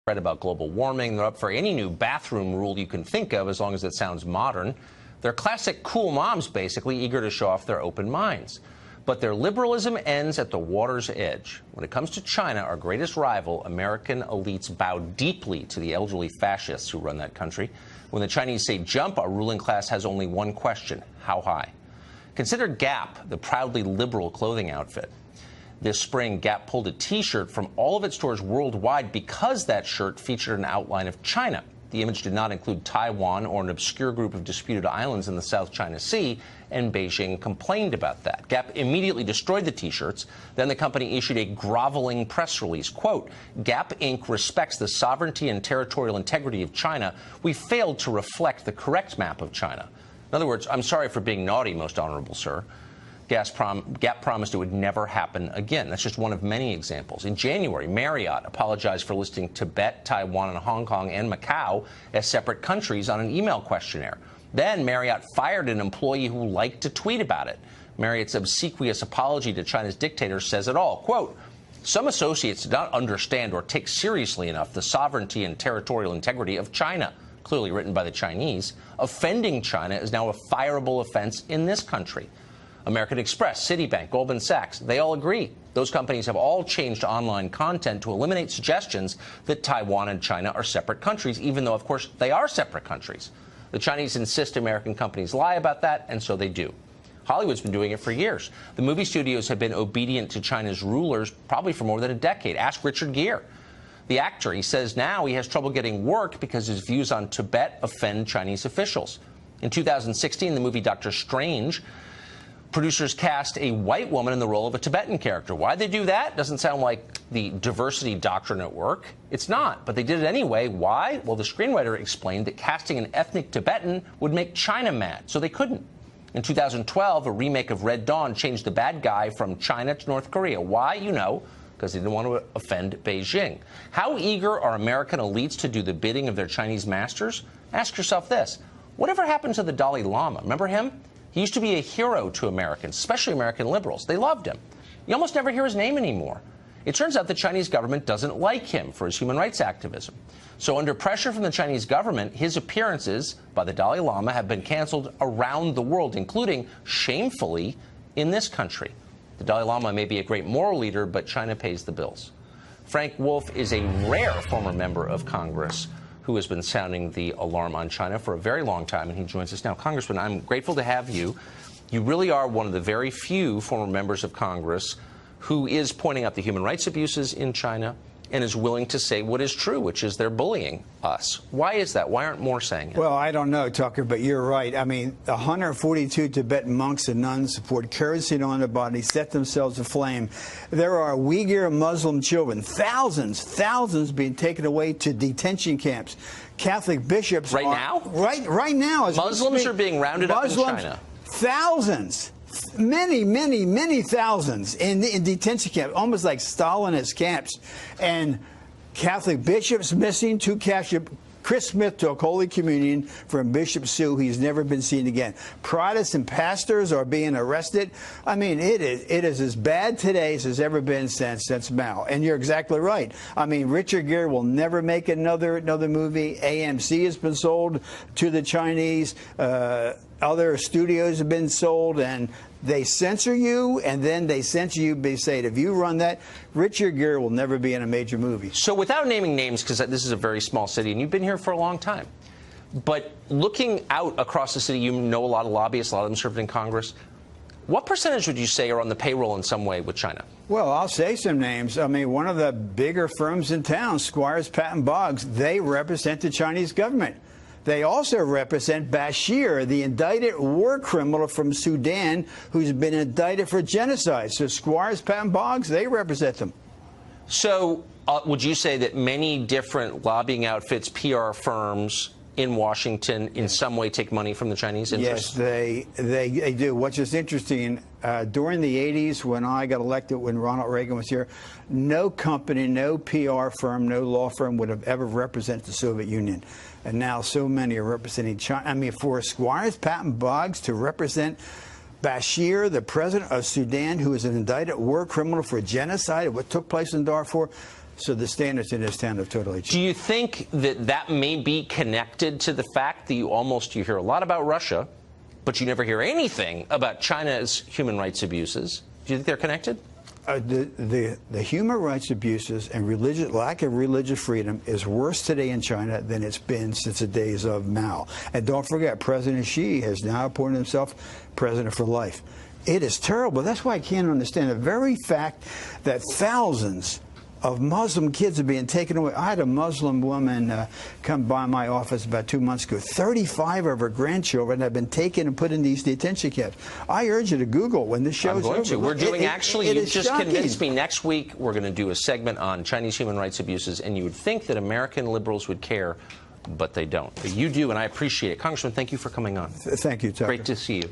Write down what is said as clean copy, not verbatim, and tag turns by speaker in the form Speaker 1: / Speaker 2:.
Speaker 1: Read about global warming. They're up for any new bathroom rule you can think of, as long as it sounds modern. They're classic cool moms, basically, eager to show off their open minds. But their liberalism ends at the water's edge. When it comes to China, our greatest rival, American elites bow deeply to the elderly fascists who run that country. When the Chinese say jump, our ruling class has only one question: how high? Consider Gap, the proudly liberal clothing outfit. This spring, Gap pulled a T-shirt from all of its stores worldwide because that shirt featured an outline of China. The image did not include Taiwan or an obscure group of disputed islands in the South China Sea, and Beijing complained about that. Gap immediately destroyed the T-shirts. Then the company issued a groveling press release. Quote, Gap Inc. respects the sovereignty and territorial integrity of China. We failed to reflect the correct map of China. In other words, I'm sorry for being naughty, most honorable sir. Gap promised it would never happen again. That's just one of many examples. In January, Marriott apologized for listing Tibet, Taiwan, and Hong Kong and Macau as separate countries on an email questionnaire. Then Marriott fired an employee who liked to tweet about it. Marriott's obsequious apology to China's dictator says it all. Quote, some associates did not understand or take seriously enough the sovereignty and territorial integrity of China. Clearly written by the Chinese. Offending China is now a fireable offense in this country. American Express, Citibank, Goldman Sachs, they all agree. Those companies have all changed online content to eliminate suggestions that Taiwan and China are separate countries, even though, of course, they are separate countries. The Chinese insist American companies lie about that, and so they do. Hollywood's been doing it for years. The movie studios have been obedient to China's rulers probably for more than a decade. Ask Richard Gere. The actor, he says now he has trouble getting work because his views on Tibet offend Chinese officials. In 2016, the movie Doctor Strange, producers cast a white woman in the role of a Tibetan character. Why'd they do that? Doesn't sound like the diversity doctrine at work. It's not, but they did it anyway. Why? Well, the screenwriter explained that casting an ethnic Tibetan would make China mad, so they couldn't. In 2012, a remake of Red Dawn changed the bad guy from China to North Korea. Why? You know, because they didn't want to offend Beijing. How eager are American elites to do the bidding of their Chinese masters? Ask yourself this. Whatever happened to the Dalai Lama? Remember him? He used to be a hero to Americans, especially American liberals. They loved him. You almost never hear his name anymore. It turns out the Chinese government doesn't like him for his human rights activism. So under pressure from the Chinese government, his appearances by the Dalai Lama have been canceled around the world, including, shamefully, in this country. The Dalai Lama may be a great moral leader, but China pays the bills. Frank Wolf is a rare former member of Congress who has been sounding the alarm on China for a very long time, and he joins us now. Congressman, I'm grateful to have you. You really are one of the very few former members of Congress who is pointing out the human rights abuses in China and is willing to say what is true, which is they're bullying us. Why is that? Why aren't more saying it?
Speaker 2: Well, I don't know, Tucker, but you're right. I mean, 142 Tibetan monks and nuns poured kerosene on their bodies, set themselves aflame. There are Uyghur Muslim children, thousands being taken away to detention camps. Catholic bishops
Speaker 1: right now?
Speaker 2: Right now.
Speaker 1: Muslims are being rounded up in China.
Speaker 2: Thousands. Many thousands in detention camps, almost like Stalinist camps. And Catholic bishops missing, 2 Catholic. Chris Smith took Holy Communion from Bishop Sue. He's never been seen again. Protestant pastors are being arrested. I mean, it is as bad today as it's ever been since Mao. And you're exactly right. I mean, Richard Gere will never make another movie. AMC has been sold to the Chinese. Other studios have been sold, and they censor you, and then they censor you. They say, if you run that, Richard Gere will never be in a major movie.
Speaker 1: So without naming names, because this is a very small city, and you've been here for a long time, but looking out across the city, you know a lot of lobbyists, a lot of them served in Congress. What percentage would you say are on the payroll in some way with China?
Speaker 2: Well, I'll say some names. I mean, one of the bigger firms in town, Squires, Patton Boggs, they represent the Chinese government. They also represent Bashir, the indicted war criminal from Sudan who's been indicted for genocide. So Squires, Patton Boggs, they represent them.
Speaker 1: So would you say that many different lobbying outfits, PR firms in Washington in some way take money from the Chinese interests?
Speaker 2: Yes, they do. What's just interesting, during the 80s when I got elected, when Ronald Reagan was here, no company, no PR firm, no law firm would have ever represented the Soviet Union. And now so many are representing China. I mean, for Squires, Patton Boggs to represent Bashir, the president of Sudan, who is an indicted war criminal for genocide, what took place in Darfur, So the standards in this town have totally changed.
Speaker 1: Do you think that that may be connected to the fact that you hear a lot about Russia, but you never hear anything about China's human rights abuses? Do you think they're connected?
Speaker 2: The human rights abuses and lack of religious freedom is worse today in China than it's been since the days of Mao. And don't forget, President Xi has now appointed himself president for life. It is terrible. That's why I can't understand the very fact that thousands of Muslim kids are being taken away. I had a Muslim woman come by my office about 2 months ago. 35 of her grandchildren have been taken and put in these detention camps. I urge you to Google when this show's over.
Speaker 1: I'm going to. We're doing you just
Speaker 2: shocking.
Speaker 1: Convinced me. Next week, we're going to do a segment on Chinese human rights abuses, and you would think that American liberals would care, but they don't. But you do, and I appreciate it. Congressman, thank you for coming on.
Speaker 2: Thank you, Tucker.
Speaker 1: Great to see you.